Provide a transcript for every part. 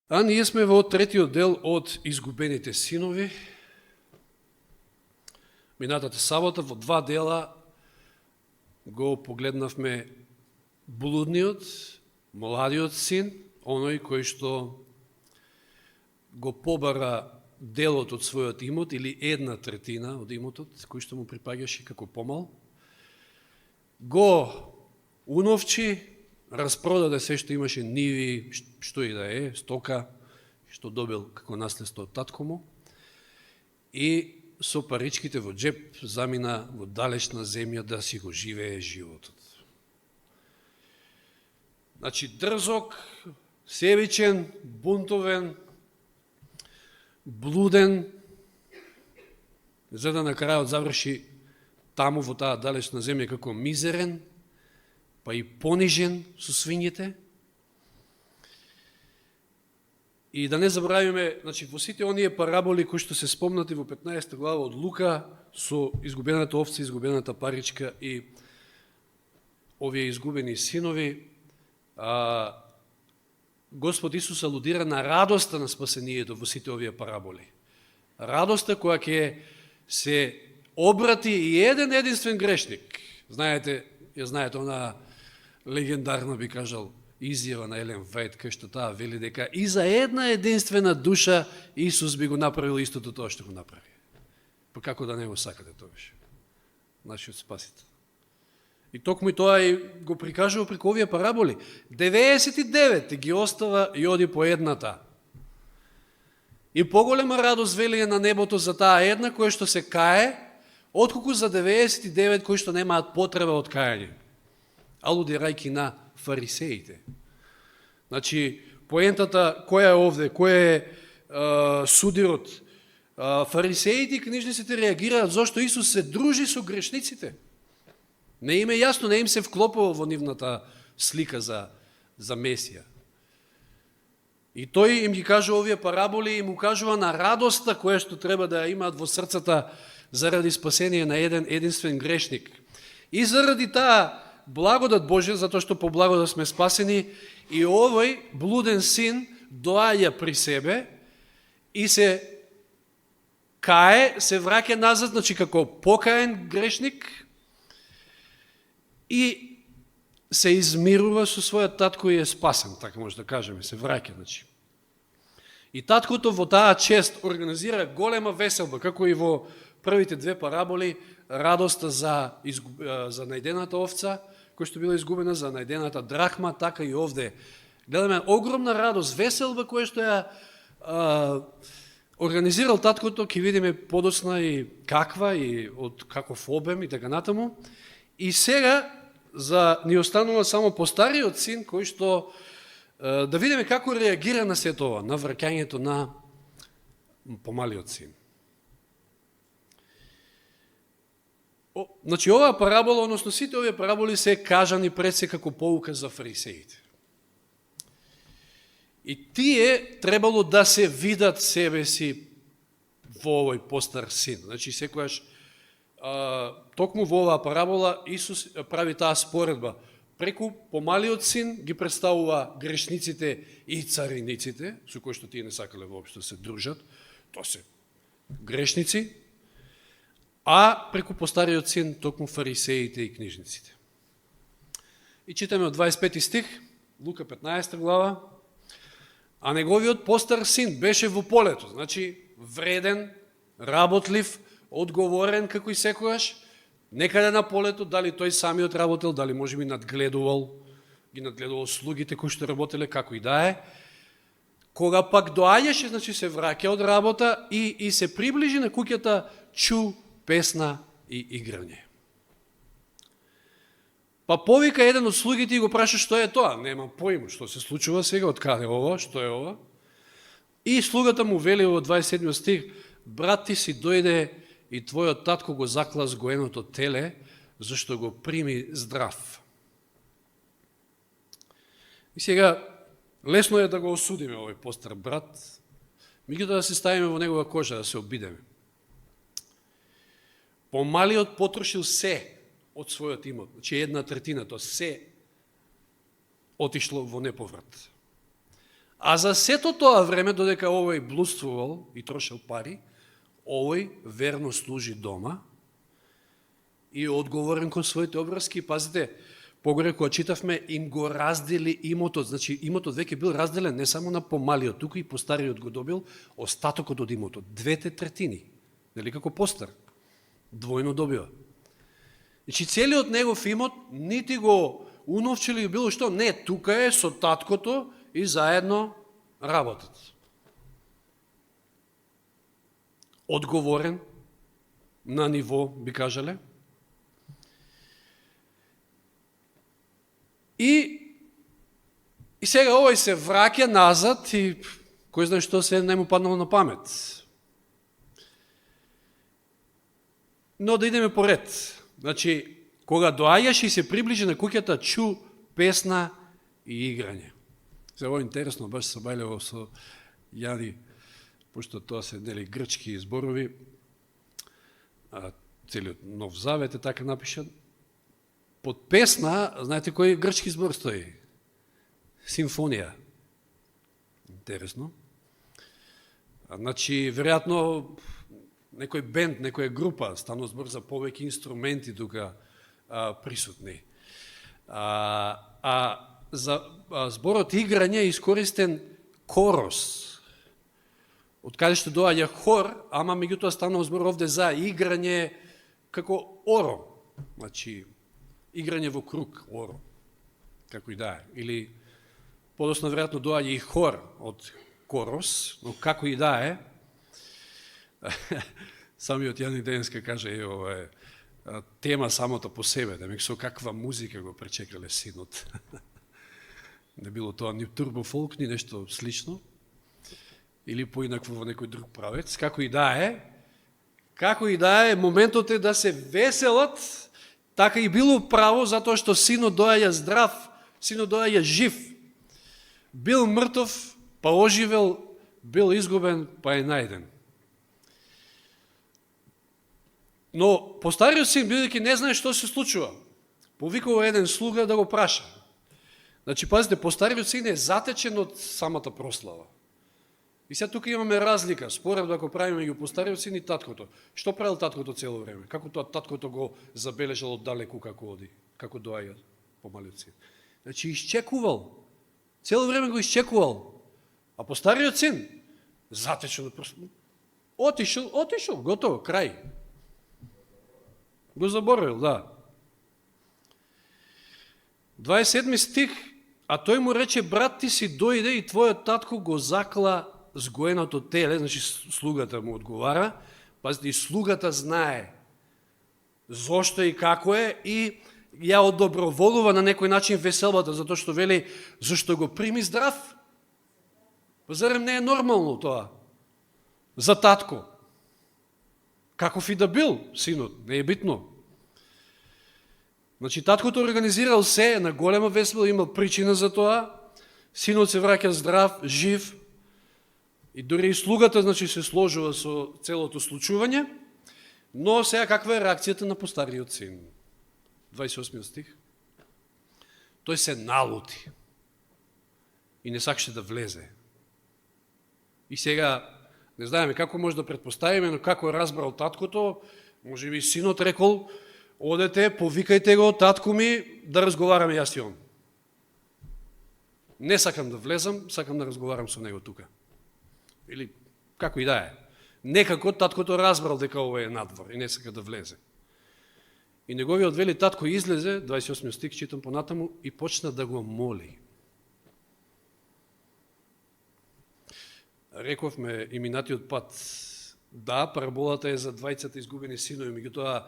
А ние сме во третиот дел од изгубените синови. Минатата сабота во два дела го погледнавме блудниот, младиот син, оној кој што го побара делот од својот имот или една третина од имотот, кој што му припаѓаше како помал. Го уновчи, распродаде се што имаше ниви, што и да е, стока, што добил како наследство од татко му, и со паричките во джеп замина во далечна земја да си го живее животот. Значи, дрзок, себичен, бунтовен, блуден, за да на крајот заврши таму во таа далечна земја како мизерен, па и понижен со свињите. И да не забравиме, значи, во сите оние параболи кои што се спомнати во 15 глава од Лука, со изгубената овца, изгубената паричка и овие изгубени синови, Господ Исус алудира на радоста на спасението во сите овие параболи. Радоста која ќе се обрати и еден единствен грешник. Знаете, она легендарна, би кажал, изјава на Елен Вајд, кај што таа вели дека и за една единствена душа Исус би го направил истото тоа што го направи. Па како да не го сакате тогаш? Нашиот Спасител. И токму и тоа и го прикажува преку овие параболи. 99 ги остава и оди по едната. И поголема радост велие на небото за таа една која што се кае, отколку за 99 кои што немаат потреба од кајање. Алудирајќи на фарисеите. Значи, поентата која е овде, која е судирот? Фарисеите и книжниците реагираат зашто Исус се дружи со грешниците. Не им е јасно, не им се вклопува во нивната слика за Месија. И тој им ги кажува овие параболи и му кажува на радоста која што треба да имаат во срцата заради спасение на еден единствен грешник. И заради таа благодат Божја, затоа што по благодат сме спасени, и овој блуден син доаѓа при себе и се кае, се враќа назад, значи како покаен грешник, и се измирува со својот татко и е спасен, така може да кажеме, се враќа, значи. И таткото во таа чест организира голема веселба, како и во првите две параболи, радоста за најдената овца, која што била изгубена, за најдената драхма, така и овде. Гледаме огромна радост, веселба која што ја организирал таткото, ќе видиме подосна и каква, и од каков обем и така натаму. И сега ни останува само постариот син, кој што да видиме како реагира на сето ова, на враќањето на помалиот син. Значи, оваа парабола, односно сите овие параболи се кажани пред се како поука за фарисеите. И тие требало да се видат себе си во овој постар син. Значи, секојаш, токму во оваа парабола, Исус прави таа споредба. Преку помалиот син ги представува грешниците и цариниците, со кои што тие не сакале воопшто се дружат, тоа се грешници, а преку постариот син токму фарисеите и книжниците. И читаме од 25 стих, Лука 15 глава, а неговиот постар син беше во полето, значи вреден, работлив, одговорен како и секојаш, некаде на полето, дали тој самиот работел, дали може би ги надгледувал слугите кои што работеле, како и да е. Кога пак доаѓаше, значи се враќа од работа и се приближи на куќата, чу песна и играње. Па повика еден од слугите и го праша што е тоа. Нема поим што се случува сега, од каде ова, што е ова. И слугата му вели во 27 стих, брат ти си дојде и твојот татко го закла сгоеното теле, зашто го прими здрав. И сега, лесно е да го осудиме овој постар брат, меѓутоа да се ставиме во негова кожа, да се обидеме. Помалиот потрошил се од својот имот, значи една третина, тоа се отишло во неповрат. А за сето тоа време, додека овој блудствувал и трошел пари, овој верно служи дома и одговорен кон своите обврски. Пазите, погоре кога читавме, им го раздели имотот. Значи, имотот веќе бил разделен не само на помалиот, туку и постариот го добил остатокот од имотот. 2/3. Нели како постар? Двојно добива. Значи, целиот негов имот нити го уновчили било што. Не, тука е со таткото и заедно работат. Одговорен на ниво, би кажале. И сега овој се враќа назад и кој знае што се не му паднало на памет. Но да идеме поред. Значи, кога доаѓаш и се приближи на куќата, чу песна и играње. За ово интересно, баш се бајлево со Јани, пошто тоа се нели грчки зборови, целиот Нов Завет е така напишан. Под песна, знаете кој грчки збор стои? Симфонија. Интересно. Значи, веројатно, некој бенд, некоја група, станува збор за повеќе инструменти тука присутни. За зборот играње е искористен корос, од каде што доаѓа хор, ама меѓутоа станува збор овде за играње како оро. Значи, играње во круг, оро, како и да е. Или, подосно, веројатно, доаѓа и хор од корос, но како и да е, самиот Јани денеска каже, ова е тема самото по себе, да со каква музика го пречекале синот. Не било тоа ни турбофолк, ни нешто слично, или поинакво во некој друг правец, како и да е, моментот е да се веселат. Така и било право, затоа што синот доаѓа здрав, синот доаѓа жив. Бил мртов, па оживел, бил изгубен, па е најден. Но постариот син, бидејќи не знае што се случува, повикува еден слуга да го праша. Значи, пазите, постариот син е затечен од самата прослава. И сега тука имаме разлика, според ако правиме го постариот син и таткото. Што правил таткото цело време? Како тоа таткото го забележал оддалеку како оди, како доаѓа помалиот син? Значи, изчекувал. Цело време го изчекувал. А постариот син, затечен од прослава, отишел, готово, крај. Го заборавил, да. 27 стих, а тој му рече, брат, ти си дојде и твојот татко го закла сгоеното теле, значи слугата му одговара, пазите, и слугата знае зошто и како е и ја одоброволува на некој начин веселбата, затоа што вели, зашто го прими здрав? Зарем не е нормално тоа? За татко. Каков и да бил синот, не е битно. Значи, таткото организирал се на голема весела, имал причина за тоа, синот се враќа здрав, жив, и дори и слугата, значи, се сложува со целото случување, но сега каква е реакцијата на постариот син? 28 стих. Тој се налути и не сакаше да влезе. И сега, не знаеме како може да предпоставиме, но како разбрал таткото, може би синот рекол, одете, повикајте го, татко ми, да разговараме јас и он. Не сакам да влезам, сакам да разговарам со него тука. Или како и да е. Некако таткото разбрал дека ова е надвор и не сака да влезе. И неговиот вели татко излезе, 28 стих, читам понатаму, и почна да го моли. Рековме и минатиот пат, да, параболата е за двајцата изгубени синови, меѓутоа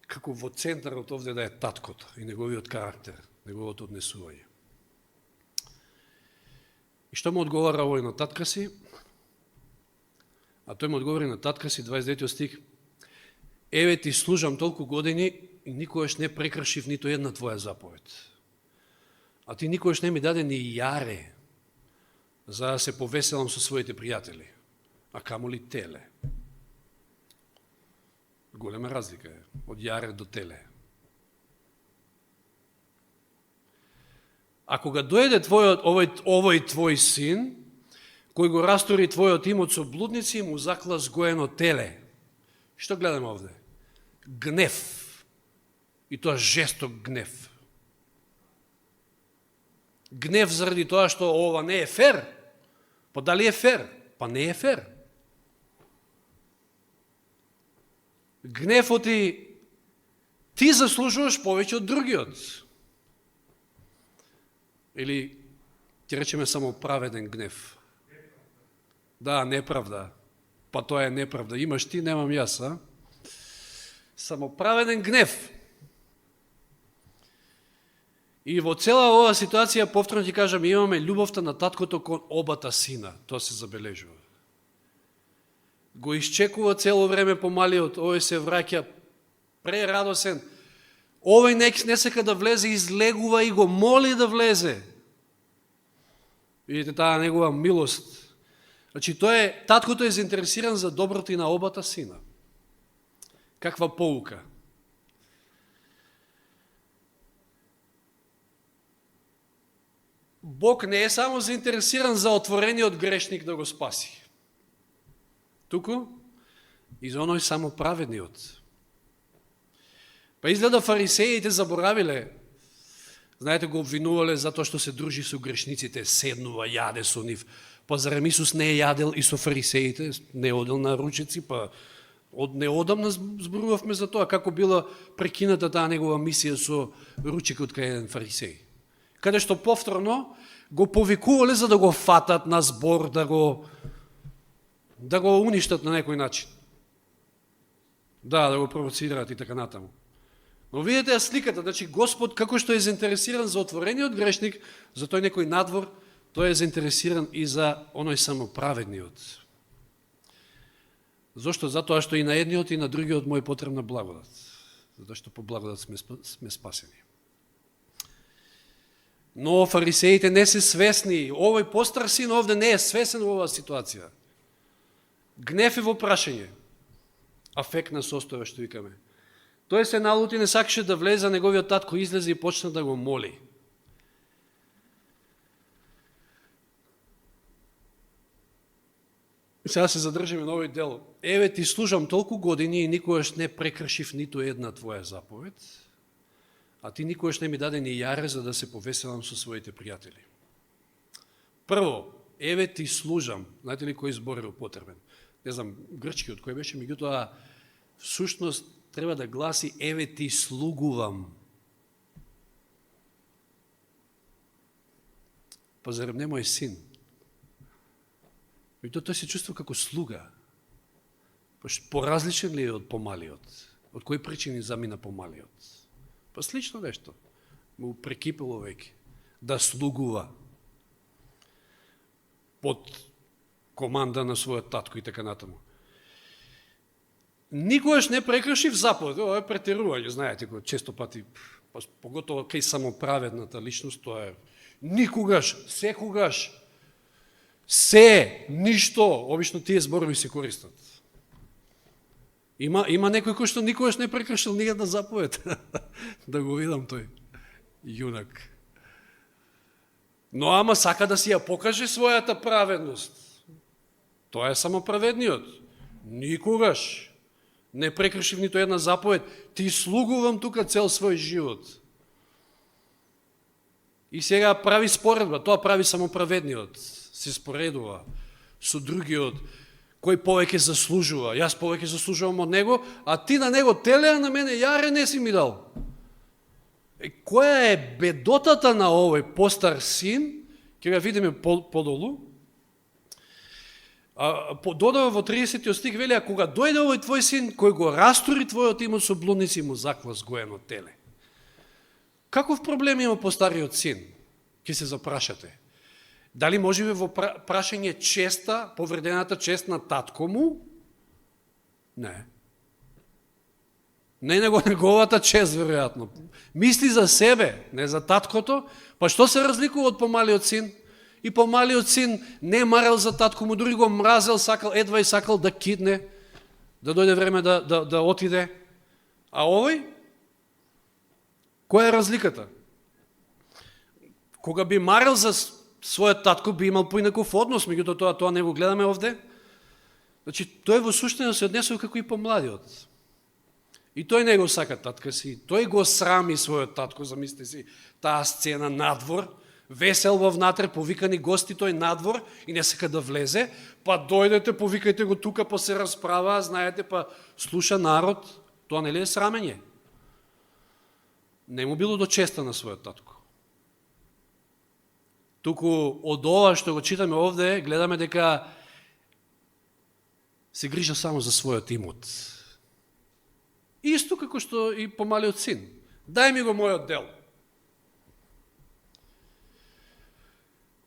како во центарот овде да е таткото и неговиот карактер, неговото однесување. И што му одговара овој на татка си? А тој му одговори на татка си, 29 стих, еве ти служам толку години и никогаш не прекршив нито една твоја заповед. А ти никогаш не ми даде ни јаре за да се повеселам со своите пријатели, а камоли теле. Голема разлика е од јаре до теле. А кога дојде овој твој син, кој го растори твојот имот со блудници, му закла сгоено теле. Што гледаме овде? Гнев. И тоа жесток гнев. Гнев заради тоа што ова не е фер. Па дали е фер? Па не е фер. Гневот ти заслужуваш повеќе од другиот. Или ќе речеме само праведен гнев. Да, неправда. Па тоа е неправда. Имаш ти, немам јас, а? Само праведен гнев. И во цела оваа ситуација, повторно ти кажам, имаме љубовта на таткото кон обата сина. Тоа се забележува. Го исчекува цело време помалиот, овој се враќа прерадосен. Овој не сека да влезе, излегува и го моли да влезе. Видите таа негова милост. Значи, таткото е заинтересиран за доброто и на обата сина. Каква поука? Бог не е само заинтересиран за отворениот грешник да го спаси. Туку и за оној само праведниот. Па изгледа фарисеите заборавиле, знаете, го обвинувале затоа што се дружи со грешниците, седнува, јаде со нив. Па зарем Исус не е јадел и со фарисеите, не одел на ручеци, па од неодамна зборувавме за тоа, како била прекината таа негова мисија со ручекот кај еден фарисеј. Каде што повторно го повикувале за да го фатат на збор, да го уништат на некој начин. Да го провоцираат и така натаму. Но видите ја сликата, значи Господ како што е заинтересиран за отворениот грешник, за тој некој надвор, тој е заинтересиран и за оној самоправедниот. Зошто? Затоа што и на едниот и на другиот му е потребна благодат. Затоа што по благодат сме спасени. Но фарисеите не се свесни. Овој постар син овде не е свесен во оваа ситуација. Гнев е во прашање. Афектна состојба, што викаме. Тој се налути, не сакаше да влезе, неговиот татко излезе и почна да го моли. Сега се задржиме на овој дел. Еве ти служам толку години и никогаш не прекршив ниту една твоја заповед, а ти никогаш не ми даде ни јаре за да се повеселам со своите пријатели. Прво, еве ти служам. Знаете ли кој збор е употребен? Не знам, грчкиот кој беше, меѓутоа всушност треба да гласи еве ти слугувам. Па зарем не мој син? И тој се чувства како слуга. Поразличен ли е од помалиот? Од кои причини замина помалиот? Па слично нешто. Му прекипело веќе. Да слугува. Под команда на својот татко и така натаму. Никогаш не прекршив заповед. Ова е претерување, знаете, често пати, поготово кај самоправедната личност, тоа е никогаш, секогаш, ништо, обично тие зборови се користат. Има некој кој што никогаш не прекршил ни една заповед. Да го видам тој јунак. Но ама сака да си ја покаже својата праведност. Тоа е самоправедниот. Никогаш не прекршив нито една заповед. Ти слугувам тука цел свој живот. И сега прави споредба. Тоа прави самоправедниот. Се споредува со другиот, кој повеќе заслужува. Јас повеќе заслужувам од него, а ти на него телеа, на мене јаре не си ми дал. Која е бедотата на овој постар син, ќе го видиме подолу. Додава во 30 стих, вели, а кога дојде овој твој син, кој го растури твојот имот со блудници, му закла сгоено теле. Каков проблем има постариот син? Ке се запрашате. Дали можеби во прашање честа, повредената чест на татко му? Не. Не неговата чест, веројатно. Мисли за себе, не за таткото. Па што се разликува од помалиот син? И помалиот син не марал за татко му, дури го мразел, сакал, едва и сакал да кидне, да дојде време да отиде. А овој? Која е разликата? Кога би марал за својот татко би имал поинаков однос, меѓутоа тоа не го гледаме овде. Значи, тој во суштина се однесува како и помладиот. И тој не го сака татка си, тој го срами својот татко, замислите си таа сцена надвор, весел во внатре, повикани гости, тој надвор и не сака да влезе, па дојдете, повикајте го тука, па се расправа, знаете, па слуша народ, тоа нели е срамење? Не му било до честа на својот татко. Туку од ова што го читаме овде, гледаме дека се грижа само за својот имот. Исто како што и помалиот син. Дај ми го мојот дел.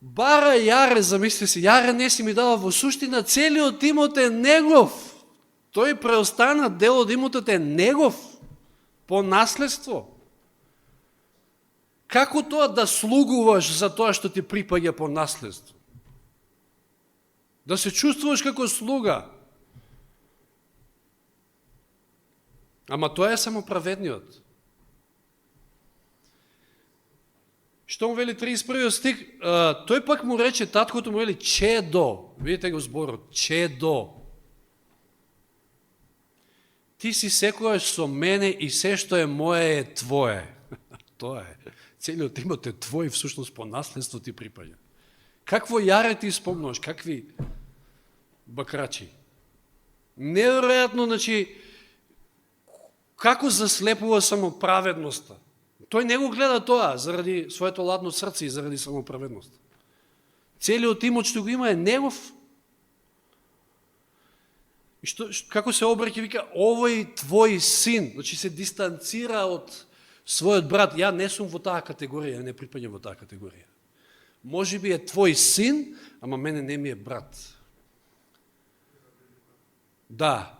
Бара Јаре, замислите си, Јаре не си ми дава, во суштина целиот имот е негов. Тој преостана дел од имотот е негов по наследство. Како тоа да слугуваш за тоа што ти припаѓа по наследство? Да се чувствуваш како слуга. Ама тоа е само праведниот. Што му вели 31 стих? Тој пак му рече, таткото му вели, чедо. Видите го зборот, чедо. Ти си секојаш со мене и се што е мое е твое. Тоа е. Целиот имот е твој, всушност по наследство ти припаѓа. Какво Јаре ти спомнуваш, какви бакрачи. Неверојатно, значи, како заслепува самоправедноста. Тој не го гледа тоа заради своето ладно срце и заради самоправедноста. Целиот имот што го има е негов. И како се обраќа, вика, овој твој син, значи се дистанцира од својот брат. Ја не сум во таа категорија, не припаѓам во таа категорија. Може би е твој син, ама мене не ми е брат. Да.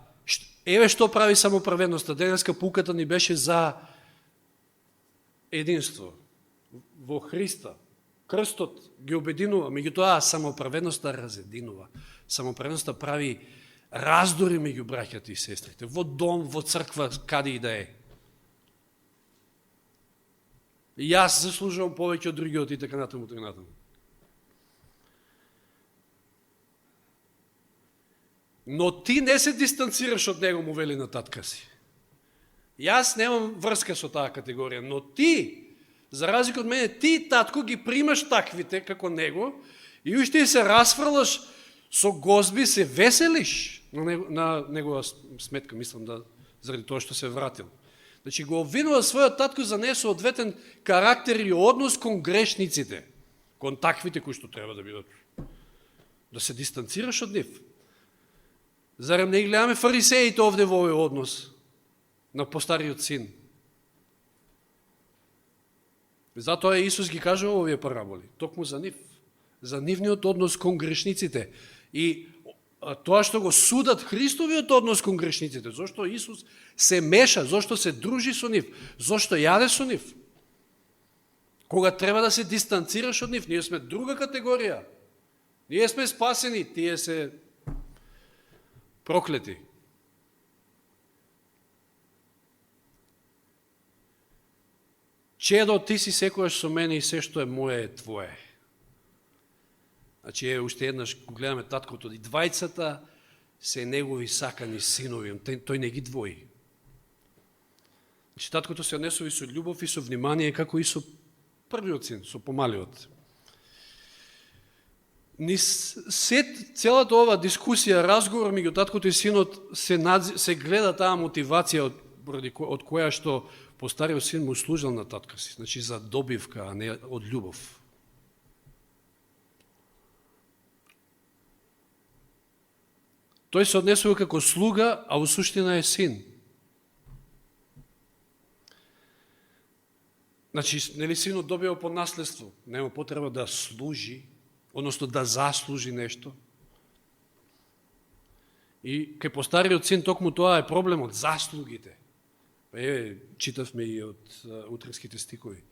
Еве што прави самоправедноста. Денеска пуката ни беше за единство во Христа. Крстот ги обединува, меѓутоа самоправедноста разединува. Самоправедноста прави раздори меѓу браќата и сестрите, во дом, во црква, каде и да е. И јас заслужувам повеќе од другиот и така натаму, така натаму. Но ти не се дистанцираш од него, му вели на татка си. Јас немам врска со таа категорија, но ти, за разлика од мене, ти, татко, ги примаш таквите како него и уште се расфрлаш со гозби, се веселиш на негова сметка, мислам, да, заради тоа што се вратил. Значи го обвинува својот татко за несоодветен карактер и однос кон грешниците, кон таквите кои што треба да бидат. Да се дистанцираш од нив. Зарем не гледаме фарисеите овде во овој однос на постариот син? Затоа Исус ги кажува овие параболи, токму за нив, за нивниот однос кон грешниците. И тоа што го судат Христовиот однос кон грешниците, зашто Исус се меша, зашто се дружи со нив, зашто јаде со нив. Кога треба да се дистанцираш од нив, ние сме друга категорија. Ние сме спасени, тие се проклети. Чедо, ти си секојаш со мене и се што е мое е твое. Значи, уште еднаш, го гледаме таткото, и двајцата се негови сакани синови, тој не ги двои. Значи, таткото се однесува и со љубов и со внимание, како и со првиот син, со помалиот. Целата ова дискусија, разговор меѓу таткото и синот, се гледа таа мотивација од која што постариот син му служил на татка си, значи за добивка, а не од љубов. Тој се однесува како слуга, а во суштина е син. Значи, нели синот добива по наследство, нема потреба да служи, односно да заслужи нешто. И кај постариот син токму тоа е проблемот, заслугите. Читавме и од утринските стикови.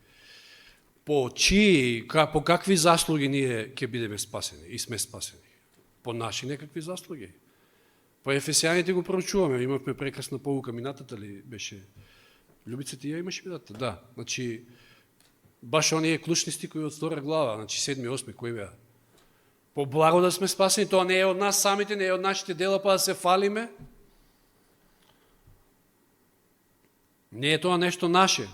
По чии, по какви заслуги ние ќе бидеме спасени и сме спасени? По наши некакви заслуги. По Ефесијаните го проучуваме, имавме прекрасна поука, минатата ли беше? Љубица ти ја имаш минатата? Да. Значи, Баш оние клучни стикови од 2 глава, значи 7 и 8 кои беа. По благо да сме спасени, тоа не е од нас самите, не е од нашите дела, па да се фалиме. Не е тоа нешто наше.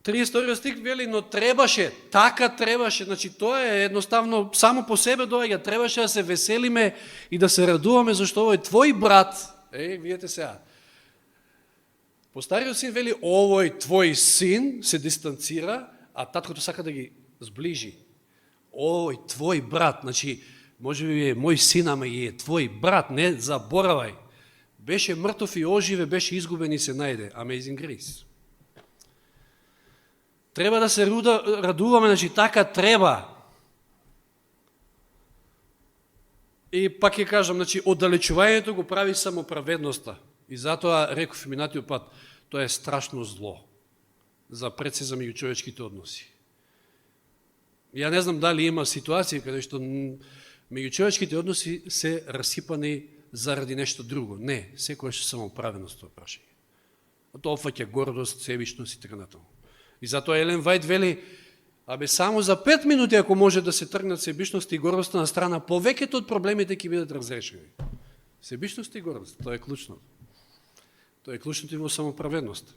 32 стих вели, но требаше, така требаше, значи тоа е едноставно само по себе доаѓа, требаше да се веселиме и да се радуваме, зашто овој твој брат, видите сега, по стариот син вели, овој твој син се дистанцира, а таткото сака да ги сближи. Овој твој брат, значи, може би е мој син, ама и е твој брат, не заборавај. Беше мртов и оживе, беше изгубен и се најде. Amazing Grace. Треба да се радуваме, значи така треба. И пак ќе кажам, значи оддалечувањето го прави самоправедноста. И затоа реков минатиот пат, тоа е страшно зло за пред се за меѓучовечките односи. Ја не знам дали има ситуација каде што меѓучовечките односи се расипани заради нешто друго. Не, секојаш е самоправедност тоа прашање. Тоа опфаќа гордост, себичност и така натаму. И затоа Елен Вајд вели, само за 5 минути ако може да се тргнат себичност и гордост на страна, повеќето од проблемите ќе бидат разрешени. Себичност и гордост, тоа е клучно. Тоа е клучното и во самоправедност.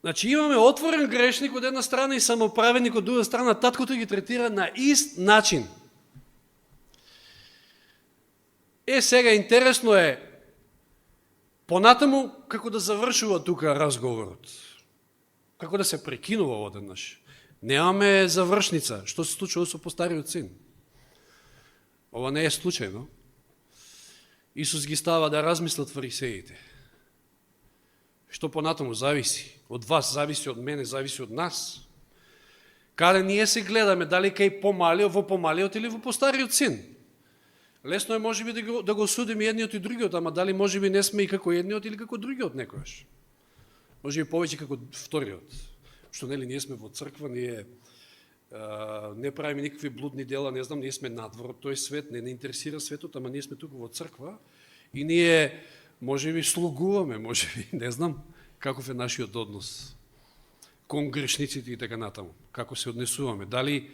Значи имаме отворен грешник од една страна и самоправедник од друга страна, таткото ги третира на ист начин. Сега интересно е, понатаму како да завршува тука разговорот, како да се прекинува одеднаш. Немаме завршница, што се случува со постариот син. Ова не е случајно. Исус ги става да размислат фарисеите. Што понатаму зависи? Од вас зависи, од мене зависи, од нас. Каде ние се гледаме, дали кај во помалиот или во постариот син? Лесно е може би да го судиме едниот и другиот, ама дали може би не сме и како едниот или како другиот некојаш. Може би повеќе како вториот. Што нели ние сме во црква, ние не правиме никакви блудни дела, не знам, ние сме надвор од тој свет, не интересира светот, ама ние сме туку во црква и ние може би слугуваме, може би, не знам каков е нашиот однос кон грешниците и така натаму, како се однесуваме. Дали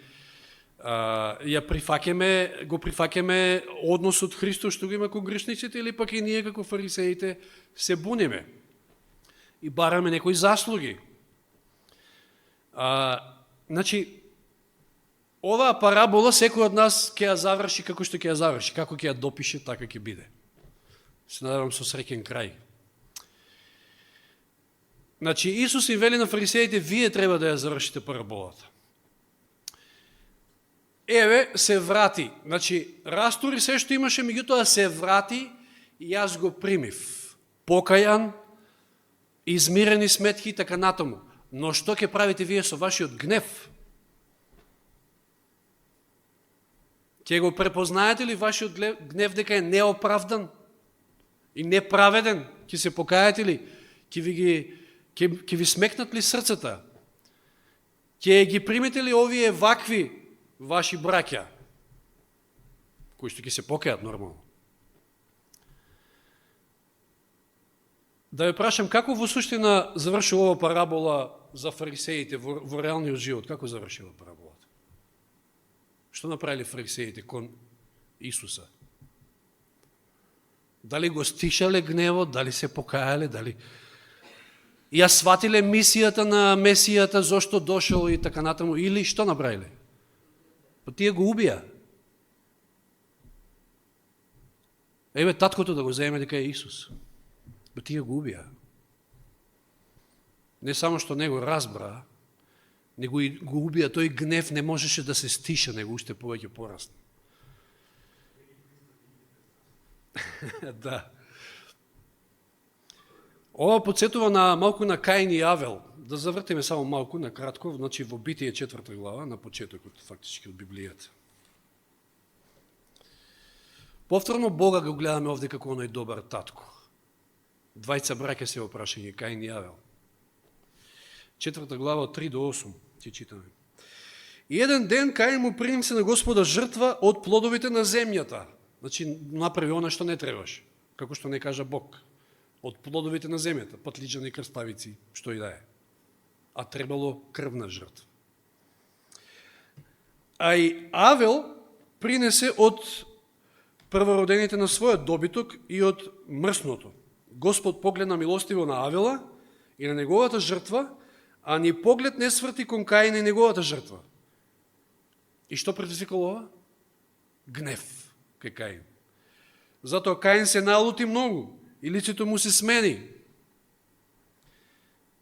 го прифаќаме односот Христос што го има кон грешниците или пак и ние како фарисеите се буниме и бараме некои заслуги. Значи, оваа парабола секој од нас ќе ја заврши како што ќе ја заврши, како ќе ја допише, така ќе биде. Се надевам со среќен крај. Значи, Исус им вели на фарисеите, вие треба да ја завршите параболата. Еве, се врати. Значи, растури се што имаше, меѓутоа се врати и јас го примив. Покајан, измирени сметки и така натаму. Но што ќе правите вие со вашиот гнев? Ќе го препознаете ли вашиот гнев дека е неоправдан и неправеден? Ќе се покајате ли? Ќе ви смекнат ли срцата? Ќе ги примете ли овие вакви ваши браќа, кои што ќе се покајат нормално? Да ве прашам, како во суштина завршила ова парабола за фарисеите во реалниот живот? Како завршила параболата? Што направили фарисеите кон Исуса? Дали го стишале гневот, дали се покајале, дали ја сватиле мисијата на Месијата, зошто дошол и така натаму, или што направиле? Па тие го убија. Еве таткото да го земе дека е Исус. Па тие го убија. Не само што не го разбра, него и го убија, тој гнев не можеше да се стиша, него уште повеќе порасна. Да. Ова подсетува малку на Каин и Авел. Да завртиме само малку, на кратко, значи во Битие 4 глава, на почетокот фактички од Библијата. Повторно Бога го гледаме овде како оној добар татко. Двајца браќа се опрашање, Каин и Авел. 4 глава од 3 до 8 ќе читаме. И еден ден Каин му принесе на Господа жртва од плодовите на земјата. Значи направи она што не требаше, како што не кажа Бог. од плодовите на земјата, патлиџани, крставици, што и да е. А требало крвна жртва. А и Авел принесе од првородените на својот добиток и од мрсното. Господ погледна милостиво на Авела и на неговата жртва, а ни поглед не сврти кон Каин и неговата жртва. И што предизвикало ова? Гнев кај Каин. Затоа Каин се налути многу и лицето му се смени.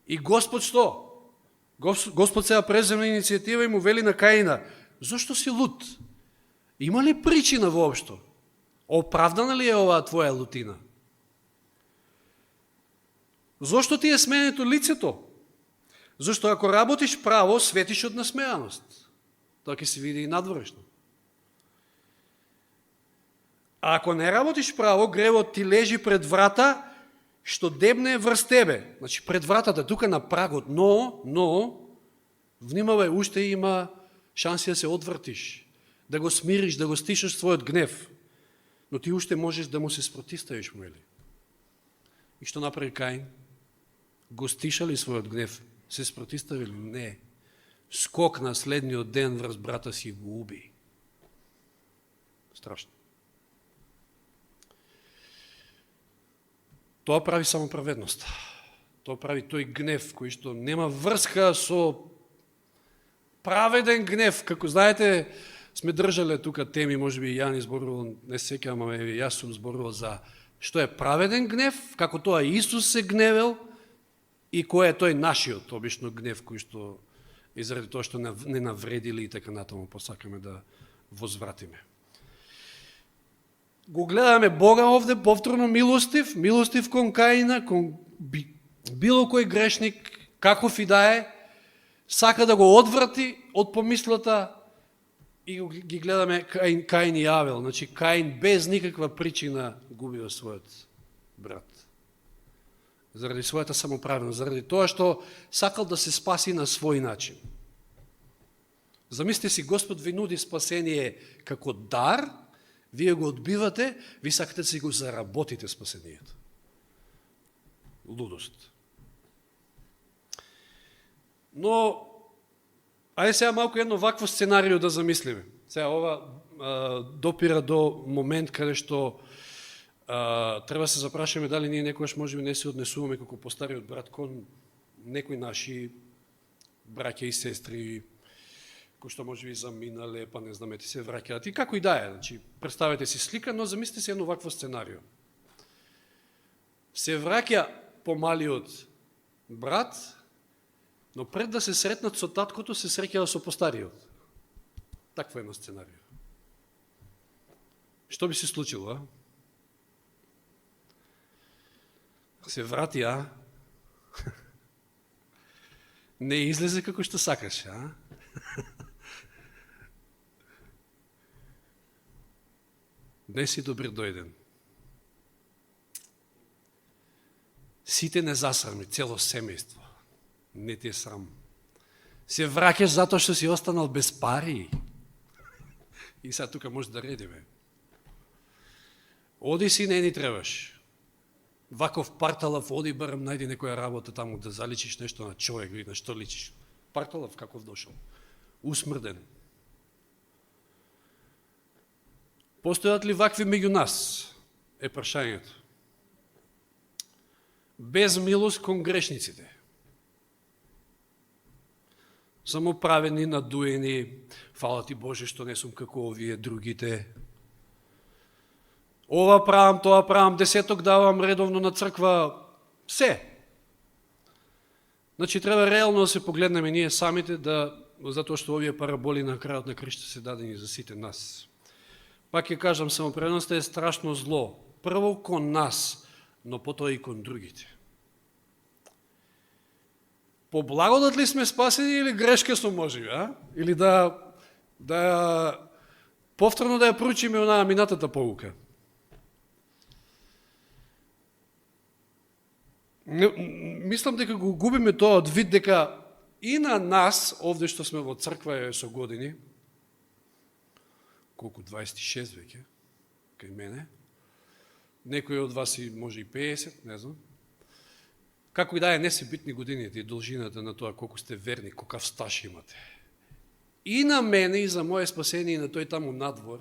И Господ што? Господ сега презема иницијатива и му вели на Каина: зошто си лут? Има ли причина воопшто? Оправдана ли е оваа твоја лутина? Зошто ти е сменето лицето? Зашто ако работиш право, светиш од насмеаност. Тоа ќе се види и надворешно. А ако не работиш право, гревот ти лежи пред врата, што дебне врз тебе. Значи пред вратата, тука на прагот, но, внимавај, уште има шанси да се одвртиш, да го смириш, да го стишаш својот гнев. Но ти уште можеш да му се спротиставиш, му ели? И што направи Каин? Го стишали својот гнев? Се спротиставили? Не. Скокна следниот ден врз брата си и го уби. Страшно. Тоа прави само праведноста. Тоа прави тој гнев кој што нема врска со праведен гнев. Како знаете, сме држале тука теми, можеби Јан изборувал, не се сеќавам, ама јас сум зборувал за што е праведен гнев, како тоа Исус се гневел и кој е тој нашиот обично гнев кој што и заради тоа што не навредили и така натаму посакаме да возвратиме. Го гледаме Бога овде повторно милостив кон Каина, кон било кој грешник, каков и да е, сака да го одврати од помислата и ги гледаме Каин и Авел. Значи Каин без никаква причина губива својот брат. Заради својата самоправедност, заради тоа што сакал да се спаси на свој начин. Замислите си, Господ ви нуди спасение како дар, вие го одбивате, ви сакате да си го заработите спасението. Лудост. Но, ајде сега малку едно вакво сценарио да замислиме. Сега ова допира до момент каде што треба се запрашаме дали ние некојаш можеби не се однесуваме како постариот брат кон некои наши браќа и сестри, кои што можеби заминале, па не знаме, ти се враќаат и како и да е. Значи, представете си слика, но замислите си едно вакво сценарио. Се враќа помалиот брат, но пред да се сретнат со таткото, се среќава со постариот. Такво едно сценарио. Што би се случило, а? Се врати, а? Не излезе како што сакаш, а? Не си добре дојден. Сите не засрами, цело семејство. Не ти е срам. Се враќаш затоа што си останал без пари. И сега тука може да редиме. Оди си, не ни требаш. Ваков парталав, оди барем најди некоја работа таму да заличиш нешто на човек, на што личиш. Парталав каков дошол. Усмрден. Постојат ли вакви меѓу нас? Е прашањето. Без милост кон грешниците. Самоправени, надуени, фала ти Боже што не сум како овие другите. Ова правам, тоа правам, десеток давам редовно на црква, се. Значи треба реално да се погледнеме ние самите, затоа што овие параболи на крајот на кришта се дадени за сите нас. Пак ќе кажам, самопреведноста е страшно зло. Прво кон нас, но потоа и кон другите. По благодат ли сме спасени или грешка сум можеби, а? Или повторно да ја проучиме онаа минатата поука. Мислам дека го губиме тоа од вид дека и на нас, овде што сме во црква со години, колку 26 веќе, кај мене, некој од вас и може и 50, не знам, Како и да е, не се битни годините и должината на тоа колку сте верни, колкав стаж имате. И на мене, и за моje спасение, и на тој таму надвор,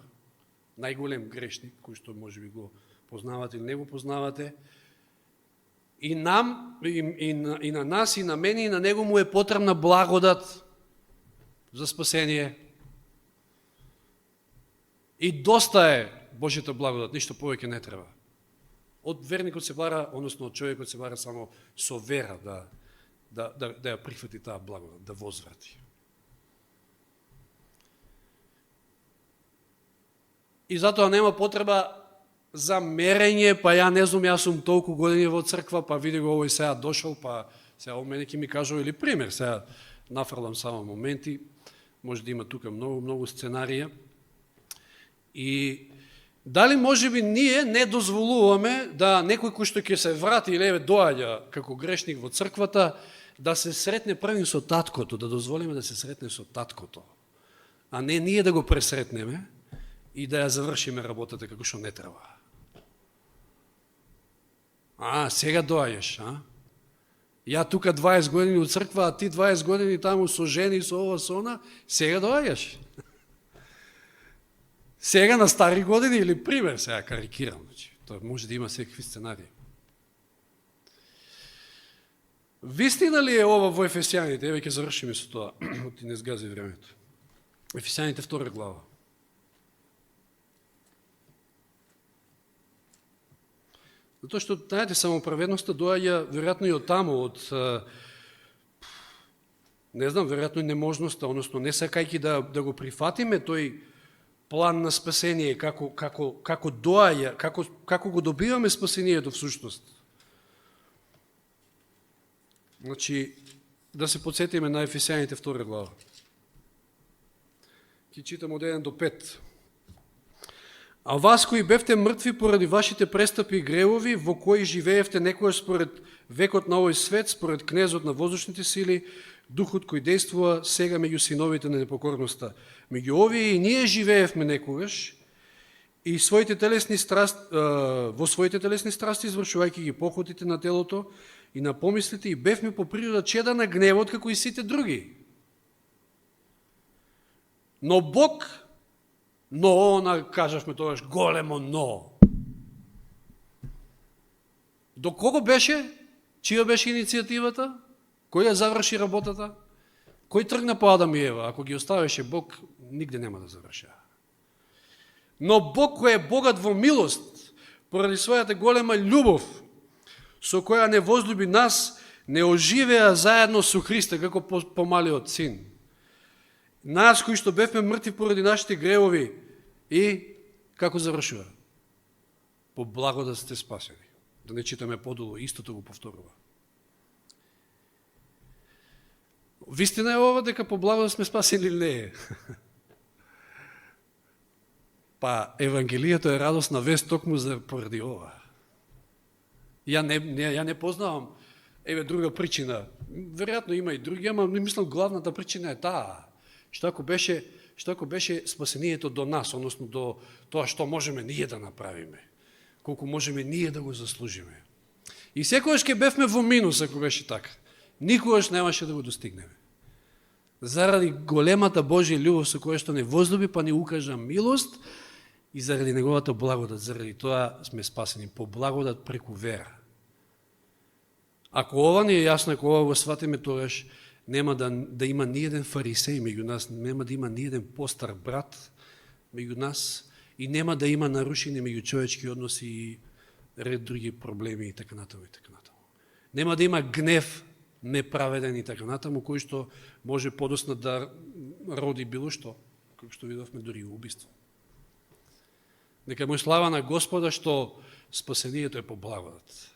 најголем грешник, кој што може би го познавате или не го познавате, и нам, и на нас, и на мене, и на него му е потребна благодат за спасение. И доста е Божјата благодат, ништо повеќе не треба. Од верникот се бара, односно од човекот се бара само со вера да ја прифати таа благодат, да возврати. И затоа нема потреба за мерење, па ја не знам, јас сум толку години во црква, па види го овој сега дошол, па сега о мене ќе ми кажа или пример, сега нафрлам само моменти, може да има тука многу сценарија. И дали може би ние не дозволуваме да некој кој што ќе се врати или доаѓа како грешник во црквата, да се сретне први со таткото, да дозволиме да се сретне со таткото, а не ние да го пресретнеме и да ја завршиме работата како што не треба. Сега доаѓаш, Ја тука 20 години у црква, а ти 20 години таму со жени, со ова, со она, сега доаѓаш. Сега на стари години или пример, сега карикирам, тоа може да има секакви сценарии. Вистина ли е ова во Ефесијаните? Еве ќе завршиме со тоа, ти не сгази времето. Ефесијаните 2 глава. Затоа што, знаете, самоправедноста доаѓа веројатно и од таму, од не знам, веројатно неможноста, односно не сакајќи да го прифатиме тој план на спасение, како доаѓа, како го добиваме спасението всушност. Значи, да се подсетиме на Ефесијаните 2 глава. Ќе читам од 1 до 5. А вас кои бевте мртви поради вашите престапи и гревови, во кои живеевте некојаш според векот на овој свет, според кнезот на воздушните сили, духот кој действува сега меѓу синовите на непокорноста. Меѓу овие и ние живеевме некогаш и во своите телесни страсти, извршувајќи ги похотите на телото и на помислите, и бевме по природа чеда на гневот како и сите други. Но Бог, кажавме тогаш, големо но. До кого беше? Чија беше иницијативата? Кој ја заврши работата? Кој тргна по Адам и Ева? Ако ги оставеше Бог, нигде нема да завршава. Но Бог кој е богат во милост, поради својата голема љубов, со која не возлюби нас, не оживеа заедно со Христа, како помалиот син. Нас кои што бевме мртви поради нашите гревови, и како завршува? По благодат сте спасени. Да не читаме подолу, истото го повторува. Вистина е ова дека по благодат сме спасени или не е? Па Евангелието е радосна вест токму поради ова. Ја не познавам друга причина. Веројатно има и други, ама мислам главната причина е таа. Што ако беше спасението до нас, односно до тоа што можеме ние да направиме, колку можеме ние да го заслужиме. И секогаш ќе бевме во минус ако беше така. Никогаш немаше да го достигнеме. Заради големата Божја љубов со која што не возлюби, па ни укажа милост и заради неговата благодат, заради тоа сме спасени по благодат преку вера. Ако ова не е јасно, ако ова го сватиме, тогаш нема да има ниеден фарисеј меѓу нас, нема да има ниеден постар брат меѓу нас и нема да има нарушени меѓу човечки односи и ред други проблеми и така натаму и така натаму. Нема да има гнев неправеден и така натаму, кој што може подоцна да роди било што, како што видовме дури убиство. Нека му слава на Господа што спасението е по благодат.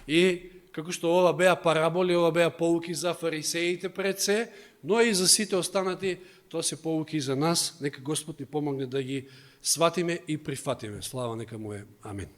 И како што ова беа параболи, ова беа поуки за фарисеите пред се, но и за сите останати, тоа се поуки за нас. Нека Господ ни помогне да ги сватиме и прифатиме. Слава нека му е. Амин.